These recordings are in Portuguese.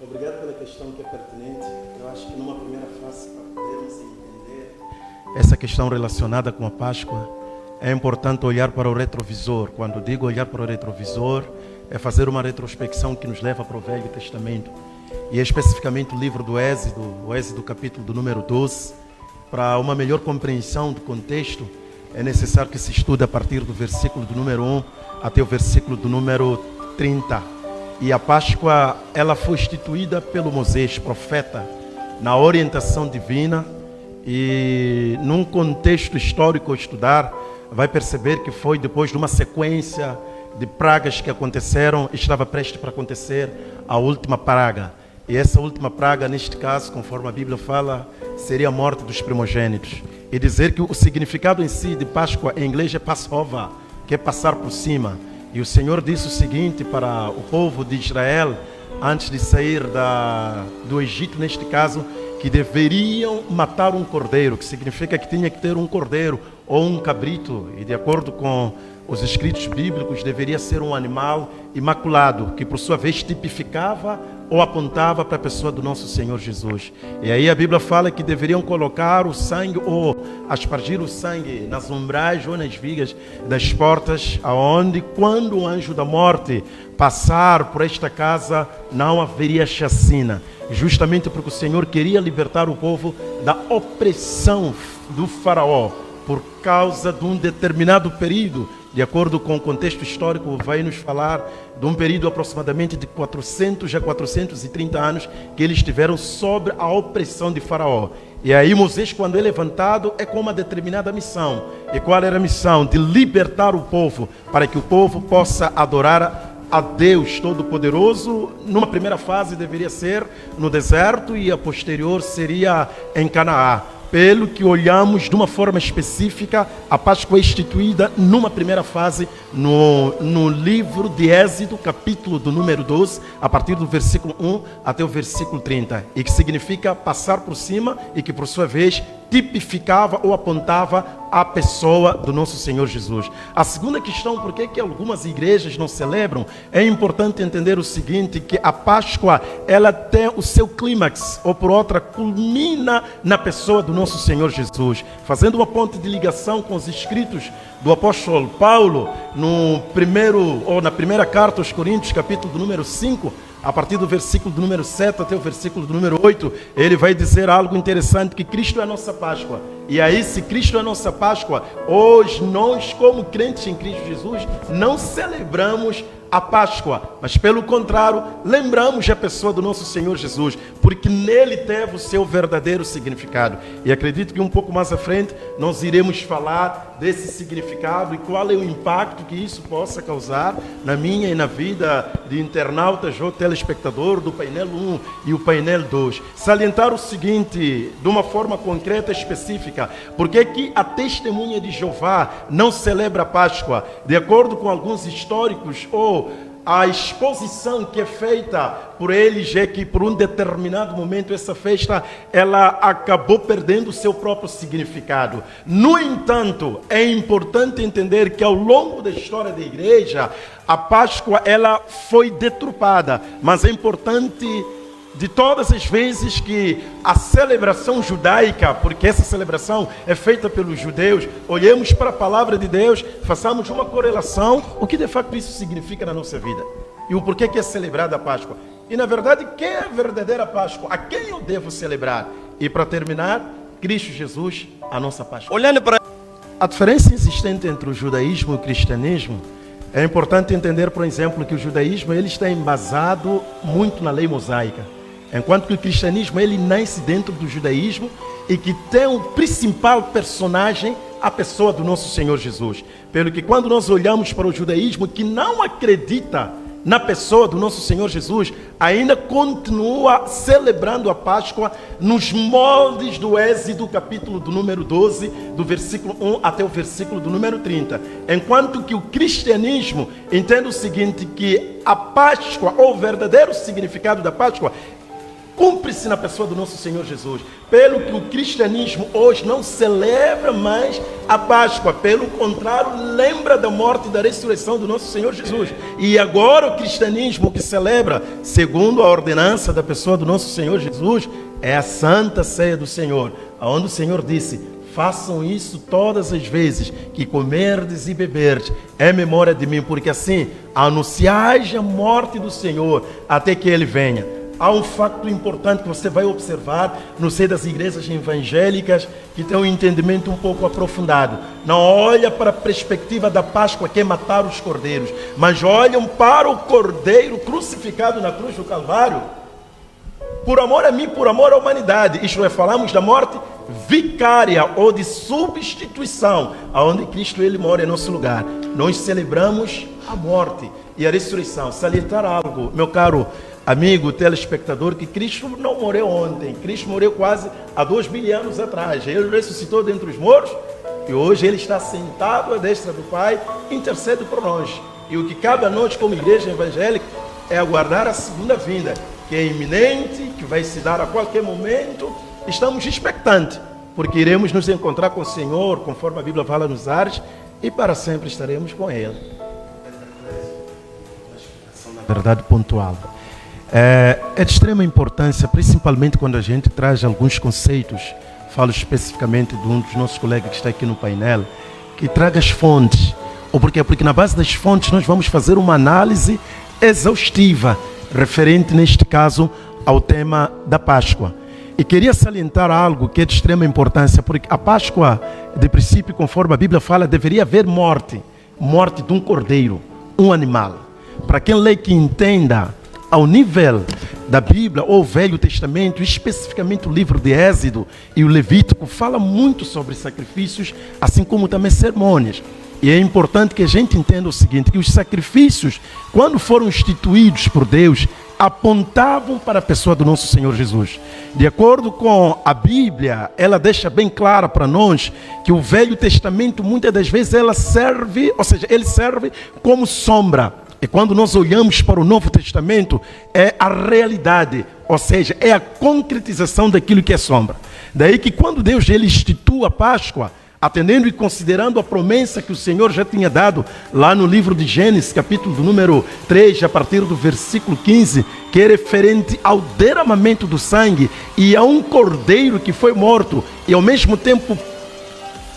Obrigado pela questão que é pertinente. Eu acho que numa primeira fase, para podermos entender essa questão relacionada com a Páscoa, é importante olhar para o retrovisor. Quando digo olhar para o retrovisor, é fazer uma retrospecção que nos leva para o Velho Testamento. E é especificamente o livro do Êxodo, o Êxodo capítulo do número 12. Para uma melhor compreensão do contexto, é necessário que se estude a partir do versículo do número 1 até o versículo do número 30. E a Páscoa, ela foi instituída pelo Moisés, profeta, na orientação divina. E num contexto histórico a estudar, vai perceber que foi depois de uma sequência de pragas que aconteceram, estava prestes para acontecer a última praga. E essa última praga, neste caso, conforme a Bíblia fala, seria a morte dos primogênitos. E dizer que o significado em si de Páscoa em inglês é Passover, que é passar por cima. E o Senhor disse o seguinte para o povo de Israel, antes de sair do Egito, neste caso, que deveriam matar um cordeiro, que significa que tinha que ter um cordeiro ou um cabrito, e de acordo com os escritos bíblicos, deveria ser um animal imaculado, que por sua vez tipificava ou apontava para a pessoa do nosso Senhor Jesus. E aí a Bíblia fala que deveriam colocar o sangue ou aspargir o sangue nas umbrais ou nas vigas das portas, aonde quando o anjo da morte passar por esta casa, não haveria chacina. Justamente porque o Senhor queria libertar o povo da opressão do faraó, por causa de um determinado período. De acordo com o contexto histórico, vai nos falar de um período aproximadamente de 400 a 430 anos que eles estiveram sob a opressão de Faraó. E aí Moisés, quando é levantado, é com uma determinada missão. E qual era a missão? De libertar o povo, para que o povo possa adorar a Deus Todo-Poderoso. Numa primeira fase deveria ser no deserto e a posterior seria em Canaã. Pelo que olhamos de uma forma específica, a Páscoa é instituída numa primeira fase no livro de Êxodo, capítulo do número 12, a partir do versículo 1 até o versículo 30, e que significa passar por cima e que por sua vez tipificava ou apontava a pessoa do nosso Senhor Jesus. A segunda questão, por que algumas igrejas não celebram, é importante entender o seguinte, que a Páscoa, ela tem o seu clímax, ou por outra, culmina na pessoa do nosso Senhor Jesus, fazendo uma ponte de ligação com os escritos do apóstolo Paulo, na primeira carta aos Coríntios, capítulo do número 5, a partir do versículo do número 7 até o versículo do número 8, ele vai dizer algo interessante, que Cristo é a nossa Páscoa. E aí, se Cristo é a nossa Páscoa, hoje nós, como crentes em Cristo Jesus, não celebramos a Páscoa, mas pelo contrário, lembramos a pessoa do nosso Senhor Jesus, porque nele teve o seu verdadeiro significado. E acredito que um pouco mais à frente nós iremos falar desse significado e qual é o impacto que isso possa causar na minha e na vida de internautas ou telespectador do painel 1 e o painel 2. Salientar o seguinte, de uma forma concreta e específica, porque que a testemunha de Jeová não celebra a Páscoa? De acordo com alguns históricos, ou a exposição que é feita por eles é que por um determinado momento essa festa ela acabou perdendo o seu próprio significado. No entanto, é importante entender que ao longo da história da igreja, a Páscoa ela foi deturpada, mas é importante de todas as vezes que a celebração judaica, porque essa celebração é feita pelos judeus, olhemos para a palavra de Deus, façamos uma correlação, o que de fato isso significa na nossa vida e o porquê que é celebrada a Páscoa. E na verdade, quem é a verdadeira Páscoa? A quem eu devo celebrar? E para terminar, Cristo Jesus, a nossa Páscoa. Olhando para a diferença existente entre o judaísmo e o cristianismo, é importante entender, por exemplo, que o judaísmo ele está embasado muito na lei mosaica, enquanto que o cristianismo ele nasce dentro do judaísmo e que tem o principal personagem a pessoa do nosso Senhor Jesus. Pelo que quando nós olhamos para o judaísmo que não acredita na pessoa do nosso Senhor Jesus, ainda continua celebrando a Páscoa nos moldes do Êxodo, capítulo do número 12, do versículo 1 até o versículo do número 30. Enquanto que o cristianismo entende o seguinte, que a Páscoa, ou o verdadeiro significado da Páscoa, cumpre-se na pessoa do nosso Senhor Jesus. Pelo que o cristianismo hoje não celebra mais a Páscoa, pelo contrário, lembra da morte e da ressurreição do nosso Senhor Jesus. E agora o cristianismo que celebra, segundo a ordenança da pessoa do nosso Senhor Jesus, é a Santa Ceia do Senhor, onde o Senhor disse: façam isso todas as vezes que comerdes e beberdes, é memória de mim, porque assim anunciais a morte do Senhor até que Ele venha. Há um facto importante que você vai observar no seio das igrejas evangélicas que tem um entendimento um pouco aprofundado. Não olha para a perspectiva da Páscoa, que é matar os cordeiros, mas olham para o cordeiro crucificado na cruz do Calvário, por amor a mim, por amor à humanidade. Isto é, falamos da morte vicária ou de substituição, aonde Cristo ele mora em nosso lugar. Nós celebramos a morte e a ressurreição. Salientar algo, meu caro amigo telespectador, que Cristo não morreu ontem. Cristo morreu quase há 2.000 anos atrás. Ele ressuscitou dentre os mortos e hoje Ele está sentado à destra do Pai, intercede por nós. E o que cabe a nós como igreja evangélica é aguardar a segunda vinda, que é iminente, que vai se dar a qualquer momento. Estamos expectantes, porque iremos nos encontrar com o Senhor, conforme a Bíblia fala nos ares, e para sempre estaremos com Ele. Na verdade pontual. É de extrema importância, principalmente quando a gente traz alguns conceitos. Falo especificamente de um dos nossos colegas que está aqui no painel, que traga as fontes. Ou porque na base das fontes nós vamos fazer uma análise exaustiva, referente neste caso ao tema da Páscoa. E queria salientar algo que é de extrema importância, porque a Páscoa, de princípio, conforme a Bíblia fala, deveria haver morte de um cordeiro, um animal. Para quem lê, que entenda, ao nível da Bíblia, ou o Velho Testamento, especificamente o livro de Êxodo e o Levítico, fala muito sobre sacrifícios, assim como também cerimônias. E é importante que a gente entenda o seguinte, que os sacrifícios, quando foram instituídos por Deus, apontavam para a pessoa do nosso Senhor Jesus. De acordo com a Bíblia, ela deixa bem clara para nós que o Velho Testamento, muitas das vezes, ele serve como sombra. E quando nós olhamos para o Novo Testamento, é a realidade, ou seja, é a concretização daquilo que é sombra. Daí que quando Deus ele institui a Páscoa, atendendo e considerando a promessa que o Senhor já tinha dado lá no livro de Gênesis, capítulo do número 3, a partir do versículo 15, que é referente ao derramamento do sangue e a um cordeiro que foi morto, e ao mesmo tempo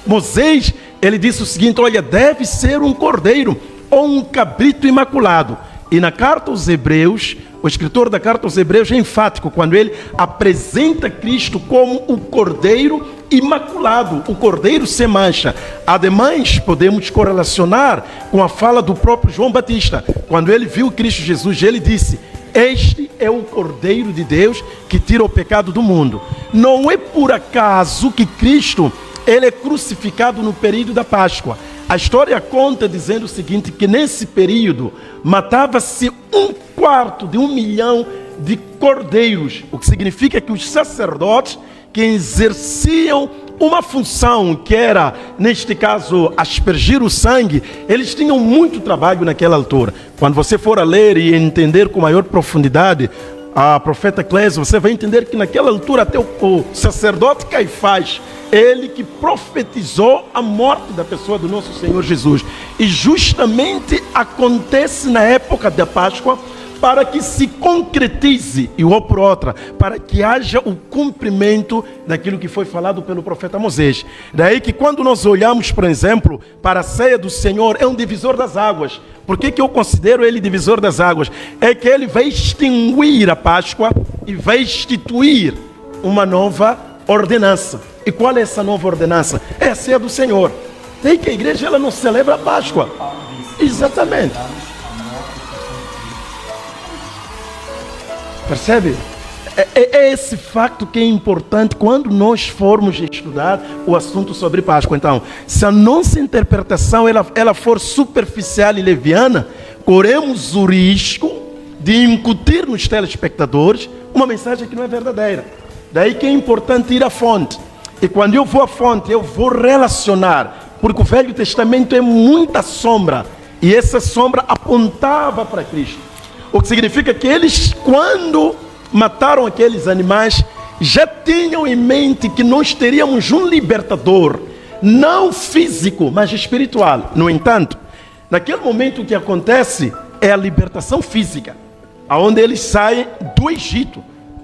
Moisés, ele disse o seguinte: olha, deve ser um cordeiro ou um cabrito imaculado. E na carta aos Hebreus, o escritor da carta aos Hebreus é enfático quando ele apresenta Cristo como o cordeiro imaculado, o cordeiro sem mancha. Ademais, podemos correlacionar com a fala do próprio João Batista, quando ele viu Cristo Jesus, ele disse: este é o cordeiro de Deus que tira o pecado do mundo. Não é por acaso que Cristo ele é crucificado no período da Páscoa. A história conta dizendo o seguinte, que nesse período matava-se 1/4 de 1 milhão de cordeiros, o que significa que os sacerdotes que exerciam uma função que era, neste caso, aspergir o sangue, eles tinham muito trabalho naquela altura. Quando você for a ler e entender com maior profundidade a profeta Clésio, você vai entender que naquela altura até o sacerdote Caifás, ele que profetizou a morte da pessoa do nosso Senhor Jesus. E justamente acontece na época da Páscoa para que se concretize, e ou por outra, para que haja o cumprimento daquilo que foi falado pelo profeta Moisés. Daí que quando nós olhamos, por exemplo, para a ceia do Senhor, é um divisor das águas. Por que eu considero ele divisor das águas? É que ele vai extinguir a Páscoa e vai instituir uma nova ordenança. E qual é essa nova ordenança? É a ceia do Senhor. Daí que a igreja ela não celebra a Páscoa. Exatamente. Percebe? É esse facto que é importante quando nós formos estudar o assunto sobre Páscoa. Então, se a nossa interpretação ela for superficial e leviana, corremos o risco de incutir nos telespectadores uma mensagem que não é verdadeira. Daí que é importante ir à fonte. E quando eu vou à fonte, eu vou relacionar, porque o Velho Testamento é muita sombra, e essa sombra apontava para Cristo. O que significa que eles, quando mataram aqueles animais, já tinham em mente que nós teríamos um libertador, não físico, mas espiritual. No entanto, naquele momento o que acontece é a libertação física, aonde eles saem do Egito,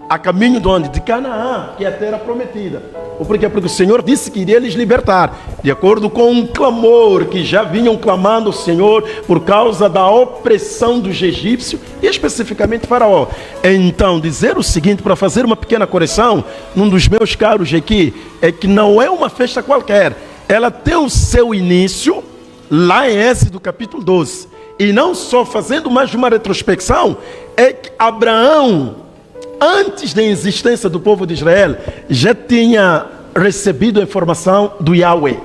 a caminho de onde? De Canaã, que é a terra prometida. Por quê? Porque o Senhor disse que iria lhes libertar, de acordo com um clamor que já vinham clamando ao Senhor por causa da opressão dos egípcios e especificamente Faraó. Então, dizer o seguinte, para fazer uma pequena correção, num dos meus caros aqui, é que não é uma festa qualquer. Ela tem o seu início lá em Êxodo capítulo 12. E não só fazendo mais uma retrospecção, é que Abraão, antes da existência do povo de Israel, já tinha recebido a informação do Yahweh,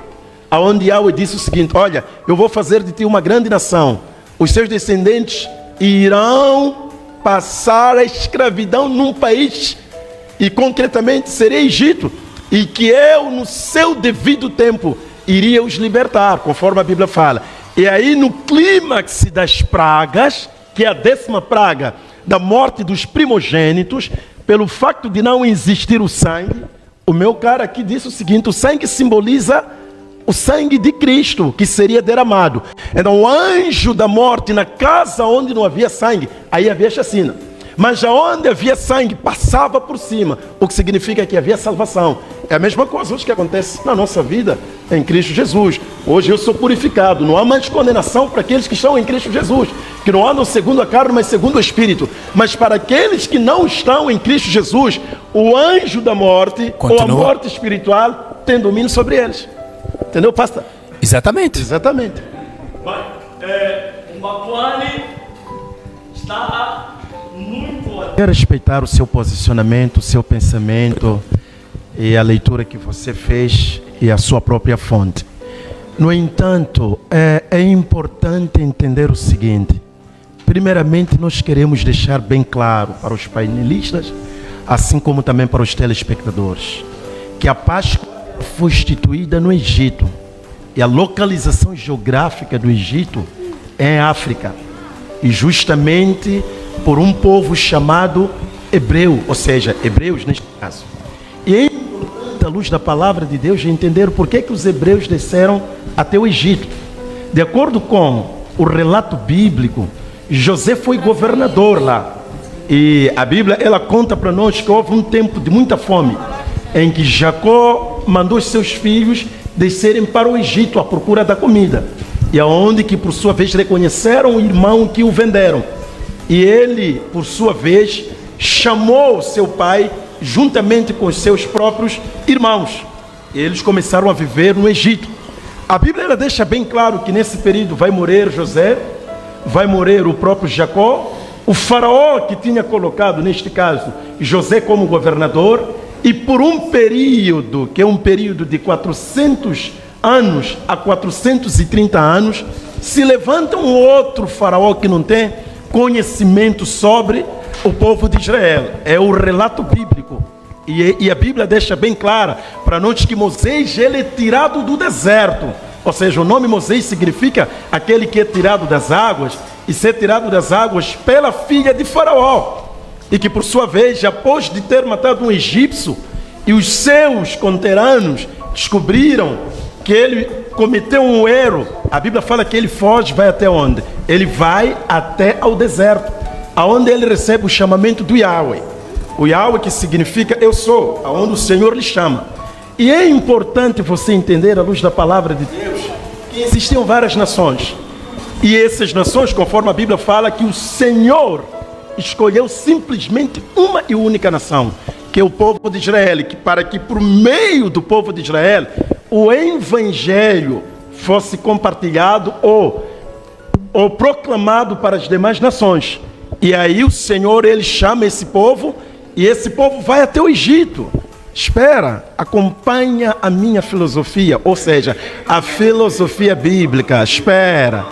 aonde Yahweh disse o seguinte: olha, eu vou fazer de ti uma grande nação, os seus descendentes irão passar a escravidão num país, e concretamente seria Egito, e que eu, no seu devido tempo, iria os libertar, conforme a Bíblia fala. E aí, no clímax das pragas, que é a 10ª praga, da morte dos primogênitos, pelo facto de não existir o sangue, o meu cara aqui disse o seguinte: o sangue simboliza o sangue de Cristo, que seria derramado. Então, o anjo da morte, na casa onde não havia sangue, aí havia chacina. Mas onde havia sangue, passava por cima, o que significa que havia salvação. É a mesma coisa hoje que acontece na nossa vida em Cristo Jesus. Hoje eu sou purificado, não há mais condenação para aqueles que estão em Cristo Jesus, que não andam segundo a carne, mas segundo o Espírito. Mas para aqueles que não estão em Cristo Jesus, o anjo da morte, ou a morte espiritual, tem domínio sobre eles. Entendeu, pastor? Exatamente. Exatamente. O Mapuani está muito... Quero respeitar o seu posicionamento, o seu pensamento e a leitura que você fez e a sua própria fonte. No entanto, é importante entender o seguinte: primeiramente, nós queremos deixar bem claro para os painelistas, assim como também para os telespectadores, que a Páscoa foi instituída no Egito, e a localização geográfica do Egito é em África, e justamente por um povo chamado hebreu, ou seja, hebreus neste caso. E é importante, à luz da palavra de Deus, entender por que os hebreus desceram até o Egito. De acordo com o relato bíblico, José foi governador lá, e a Bíblia ela conta para nós que houve um tempo de muita fome, em que Jacó mandou os seus filhos descerem para o Egito à procura da comida, e aonde que por sua vez reconheceram o irmão que o venderam, e ele por sua vez chamou seu pai juntamente com os seus próprios irmãos. Eles começaram a viver no Egito. A Bíblia ela deixa bem claro que nesse período vai morrer José, vai morrer o próprio Jacó, o faraó que tinha colocado neste caso José como governador, e por um período, que é um período de 400 anos a 430 anos, se levanta um outro faraó que não tem conhecimento sobre o povo de Israel. É o relato bíblico. E a Bíblia deixa bem clara para nós que Moisés ele é tirado do deserto. Ou seja, o nome Moisés significa aquele que é tirado das águas, e ser tirado das águas pela filha de Faraó. E que por sua vez, após de ter matado um egípcio, e os seus conterrâneos descobriram que ele cometeu um erro, a Bíblia fala que ele foge, vai até onde? Ele vai até ao deserto, aonde ele recebe o chamamento do Yahweh. O Yahweh que significa eu sou, aonde o Senhor lhe chama. E é importante você entender, à luz da palavra de Deus, que existiam várias nações. E essas nações, conforme a Bíblia fala, que o Senhor escolheu simplesmente uma e única nação, que é o povo de Israel, que para que por meio do povo de Israel o evangelho fosse compartilhado ou proclamado para as demais nações. E aí o Senhor ele chama esse povo, e esse povo vai até o Egito. Espera, acompanha a minha filosofia, ou seja, a filosofia bíblica. Espera.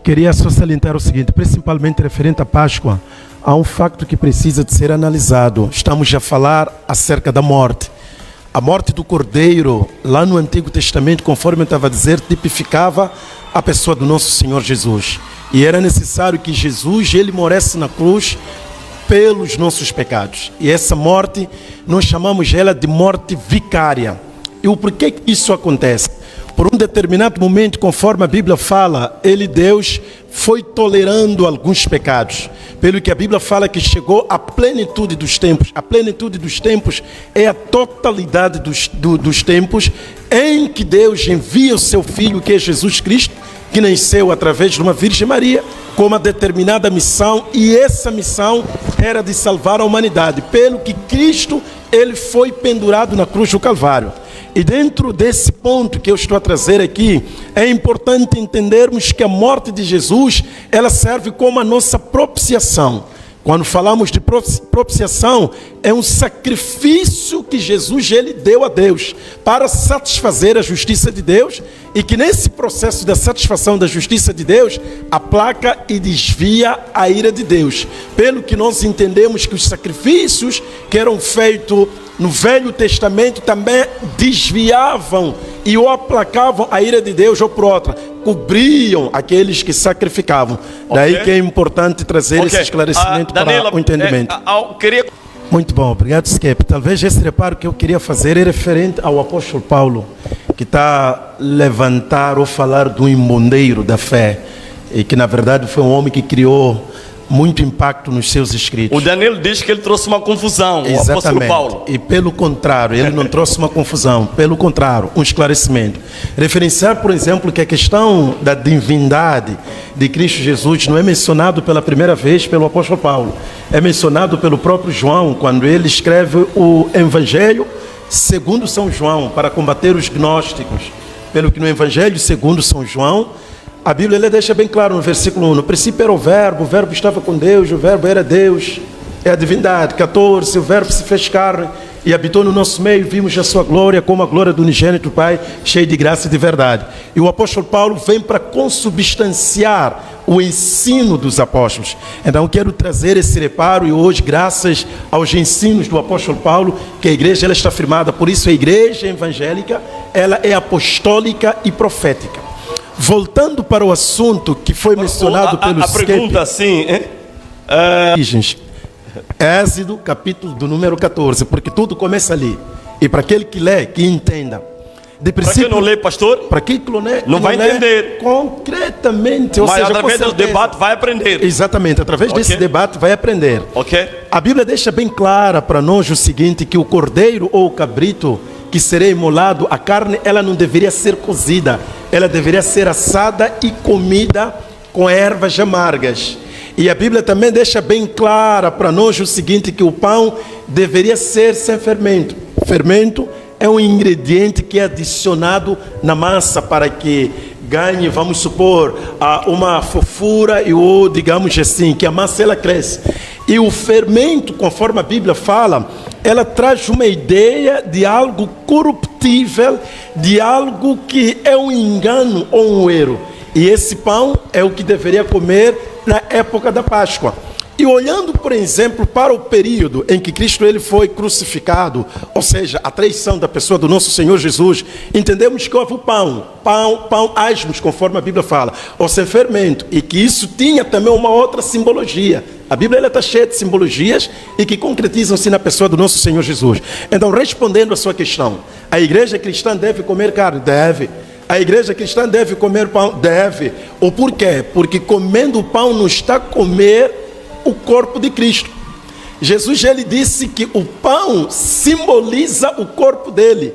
Queria só salientar o seguinte, principalmente referente à Páscoa, há um facto que precisa de ser analisado. Estamos a falar acerca da morte. A morte do Cordeiro, lá no Antigo Testamento, conforme eu estava a dizer, tipificava a pessoa do nosso Senhor Jesus. E era necessário que Jesus, ele morresse na cruz pelos nossos pecados. E essa morte, nós chamamos ela de morte vicária. E o porquê que isso acontece? Por um determinado momento, conforme a Bíblia fala, Deus, foi tolerando alguns pecados. Pelo que a Bíblia fala que chegou à plenitude dos tempos. A plenitude dos tempos é a totalidade dos tempos em que Deus envia o seu Filho, que é Jesus Cristo, que nasceu através de uma Virgem Maria, com uma determinada missão, e essa missão era de salvar a humanidade. Pelo que Cristo, ele foi pendurado na cruz do Calvário. E dentro desse ponto que eu estou a trazer aqui, é importante entendermos que a morte de Jesus, ela serve como a nossa propiciação. Quando falamos de propiciação, é um sacrifício que Jesus ele deu a Deus para satisfazer a justiça de Deus, e que nesse processo da satisfação da justiça de Deus, aplaca e desvia a ira de Deus. Pelo que nós entendemos que os sacrifícios que eram feitos no Velho Testamento também desviavam e ou aplacavam a ira de Deus, ou por outra, cobriam aqueles que sacrificavam. Daí que é importante trazer esse esclarecimento para o entendimento. Muito bom, obrigado, Skep. Talvez esse reparo que eu queria fazer é referente ao apóstolo Paulo, que está a levantar ou falar do imbondeiro da fé, e que na verdade foi um homem que criou muito impacto nos seus escritos. O Daniel diz que ele trouxe uma confusão, o apóstolo Paulo. E pelo contrário, ele não trouxe uma confusão, pelo contrário, um esclarecimento. Referenciar, por exemplo, que a questão da divindade de Cristo Jesus não é mencionado pela primeira vez pelo apóstolo Paulo. É mencionado pelo próprio João, quando ele escreve o Evangelho segundo São João, para combater os gnósticos. Pelo que no Evangelho segundo São João, a Bíblia ele deixa bem claro no versículo 1, no princípio era o verbo estava com Deus, o verbo era Deus, é a divindade. 14, o verbo se fez carne e habitou no nosso meio, vimos a sua glória como a glória do unigênito do Pai, cheio de graça e de verdade. E o apóstolo Paulo vem para consubstanciar o ensino dos apóstolos. Então quero trazer esse reparo, e hoje, graças aos ensinos do apóstolo Paulo, que a igreja ela está firmada. Por isso a igreja evangélica ela é apostólica e profética. Voltando para o assunto que foi mencionado pelo Skep. A pergunta assim, Êxodo, capítulo do número 14, porque tudo começa ali. E para aquele que lê, que entenda. Para quem não lê, pastor, para quem não vai entender concretamente, ou mas seja, através do debate vai aprender. Exatamente, através desse debate vai aprender. A Bíblia deixa bem clara para nós o seguinte, que o cordeiro ou o cabrito que será imolado, a carne ela não deveria ser cozida, ela deveria ser assada e comida com ervas amargas. E a Bíblia também deixa bem clara para nós o seguinte, que o pão deveria ser sem fermento. Fermento é um ingrediente que é adicionado na massa para que ganhe, vamos supor, uma fofura e ou, digamos assim, que a massa ela cresce. E o fermento, conforme a Bíblia fala, ela traz uma ideia de algo corruptível, de algo que é um engano ou um erro. E esse pão é o que deveria comer na época da Páscoa. E olhando, por exemplo, para o período em que Cristo ele foi crucificado, ou seja, a traição da pessoa do nosso Senhor Jesus, entendemos que houve o pão asmos, conforme a Bíblia fala, ou sem fermento, e que isso tinha também uma outra simbologia. A Bíblia está cheia de simbologias e que concretizam-se na pessoa do nosso Senhor Jesus. Então, respondendo a sua questão, a igreja cristã deve comer carne? Deve. A igreja cristã deve comer pão? Deve. O porquê? Porque comendo o pão não está a comer o corpo de Cristo. Jesus ele disse que o pão simboliza o corpo dele.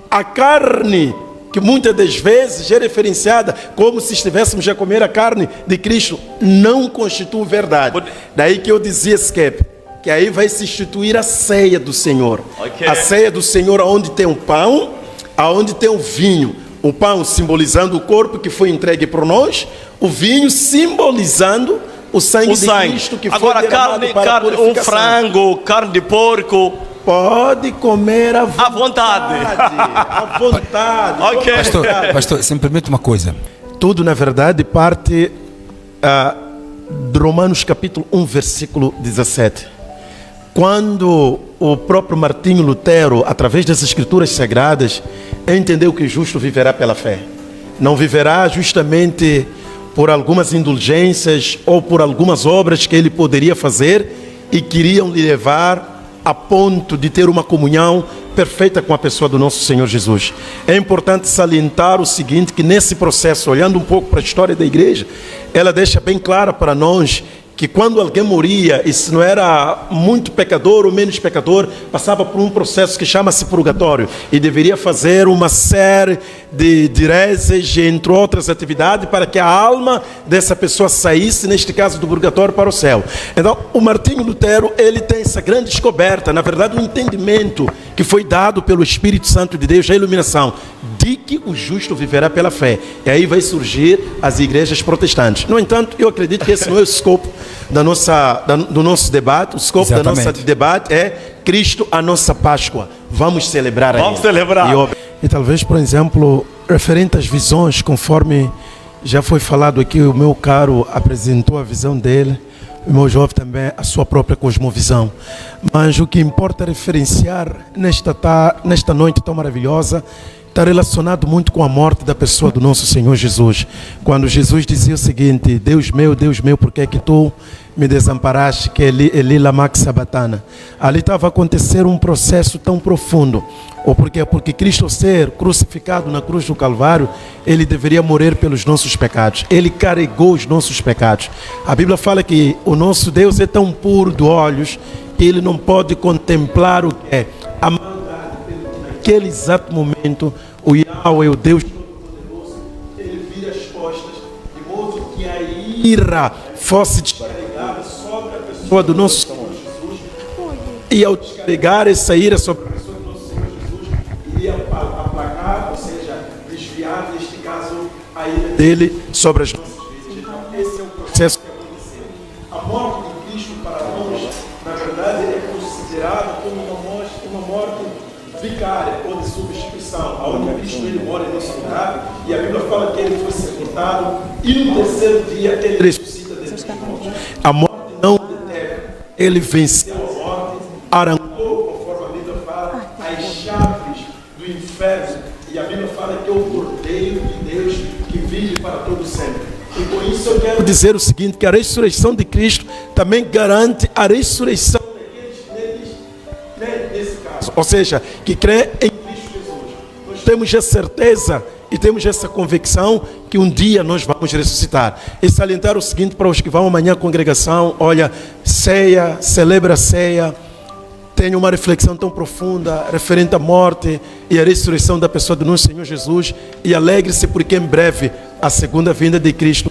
A carne, que muitas das vezes é referenciada como se estivéssemos a comer a carne de Cristo, não constitui verdade. Daí que eu dizia, Skep, que aí vai se instituir a ceia do Senhor. A ceia do Senhor, onde tem o pão, aonde tem o vinho. O pão simbolizando o corpo que foi entregue por nós, o vinho simbolizando o sangue de Cristo que foi derramado para a purificação. Um frango, carne de porco, pode comer à vontade. À vontade. Pastor, se me permite uma coisa. Tudo, na verdade, parte de Romanos capítulo 1, versículo 17. Quando o próprio Martinho Lutero, através das escrituras sagradas, entendeu que o justo viverá pela fé. Não viverá justamente por algumas indulgências ou por algumas obras que ele poderia fazer e queriam lhe levar a ponto de ter uma comunhão perfeita com a pessoa do nosso Senhor Jesus. É importante salientar o seguinte, que nesse processo, olhando um pouco para a história da igreja, ela deixa bem clara para nós que quando alguém morria, e se não era muito pecador ou menos pecador, passava por um processo que chama-se purgatório e deveria fazer uma série de rezes, entre outras atividades, para que a alma dessa pessoa saísse, neste caso do purgatório, para o céu. Então, o Martinho Lutero, ele tem essa grande descoberta, na verdade, um entendimento que foi dado pelo Espírito Santo de Deus, a iluminação, de que o justo viverá pela fé. E aí vai surgir as igrejas protestantes. No entanto, eu acredito que esse não é o escopo do nosso debate. O escopo da nossa debate é Cristo, a nossa Páscoa. Vamos celebrar a Ele. Vamos celebrar. E talvez, por exemplo, referente às visões, conforme já foi falado aqui, o meu caro apresentou a visão dele, o meu jovem também a sua própria cosmovisão. Mas o que importa referenciar nesta noite tão maravilhosa está relacionado muito com a morte da pessoa do nosso Senhor Jesus. Quando Jesus dizia o seguinte: Deus meu, por que é que tu me desamparaste? Que Eli lama sabatana. Ali estava a acontecer um processo tão profundo. Ou porque Cristo, ser crucificado na cruz do Calvário, ele deveria morrer pelos nossos pecados. Ele carregou os nossos pecados. A Bíblia fala que o nosso Deus é tão puro de olhos que ele não pode contemplar o que é a maldade. Naquele exato momento, o Yahweh, o Deus Todo-Poderoso, ele vira as costas, de modo que a ira fosse descarregada sobre a pessoa do nosso Senhor Jesus. E ao descarregar essa ira sobre a pessoa do nosso Senhor Jesus, iria aplacar, ou seja, desviar, neste caso, a ira dele sobre as nossas vidas. Então, esse é o processo que aconteceu. A morte de Cristo para nós, na verdade, é considerada como uma morte vicária ou de substituição, aonde Cristo ele mora em nosso lugar, e a Bíblia fala que ele foi sepultado e no terceiro dia ele ressuscita dentre os mortos. A morte não deteve, ele venceu a morte, arrancou, conforme a Bíblia fala, as chaves do inferno, e a Bíblia fala que é o Cordeiro de Deus que vive para todo sempre. E com isso eu quero dizer o seguinte, que a ressurreição de Cristo também garante a ressurreição nesse caso, ou seja, que crê em Cristo Jesus. Nós temos a certeza e temos essa convicção que um dia nós vamos ressuscitar. E salientar o seguinte para os que vão amanhã à congregação: olha, ceia, celebra a ceia, tenha uma reflexão tão profunda referente à morte e à ressurreição da pessoa do nosso Senhor Jesus, e alegre-se porque em breve a segunda vinda de Cristo